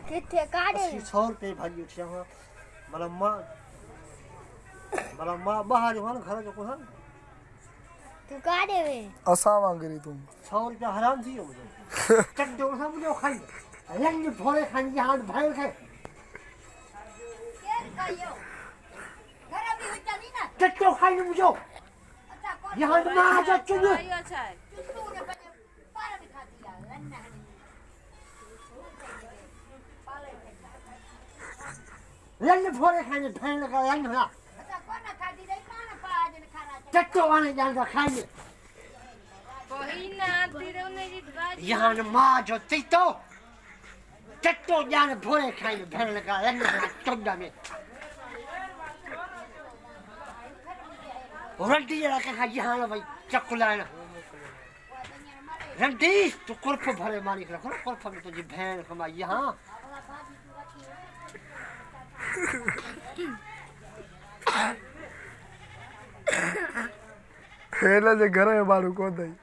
किथे काढे 100 रुपए भाजी उठिया हुआ मला मां बाहर हुआ ना घर जो को तू काढे वे असा वांगरी तुम 100 रुपया हराम थी मुझे चड्डो सब मुझे खाई लंग थोड़े खान की हाथ भाई खाए केर कयो घर भी होता नहीं ना चड्डो खाई मुझे अच्छा कौन यहाँ मां जा चुने अच्छा है तू ने बने पार भी खा दिया लन्ना लंग थोड़े खाने भैन का लंग ना अच्छा कौन खा दी रे कौन पाज ने खाना चड्डो आने जान खाने कोई ना तेरे ने जी बाजी यहाँ मां जो चीतो चट्टो जान भोरे खाने भैन का लंग चोड़ा में रंटी जरा के खाई यहाँ भाई चकुला ना रंटी तो कुर्फ भरे मारी कर कुर्फ में तो जी भैन कमा यहाँ हेला जे घर में बारू को दई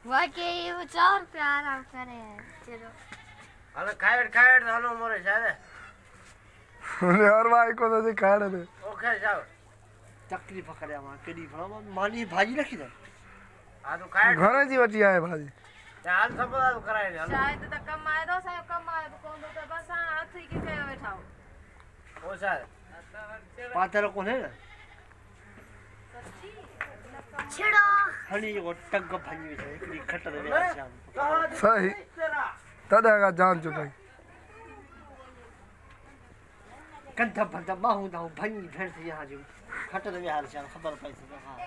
वाकई वो 4 रुपया आराम करे चलो अरे खाएड़ हालो मोरे शायद ने और भाई को तो खाड़ दे ओके जाओ तकलीफ करे मां केडी भला मानी भाजी रखी दे आ तो खाएड़ घर जी वटी आए भाजी हाल सब तो कराए शायद तो कमाए दो साहब कमाए तो कोन तो बस हाथ ही के कयो बैठाओ ओ सर पातर कोन है ना छिड़ो हनी को टग भनी है एकड़ी खट दे शाम सही तदा का जान चुकाई कंथा फंथा बाहू दाऊ भनी भेड़ से यहां जो खट दे हाल शाम खबर पाई हां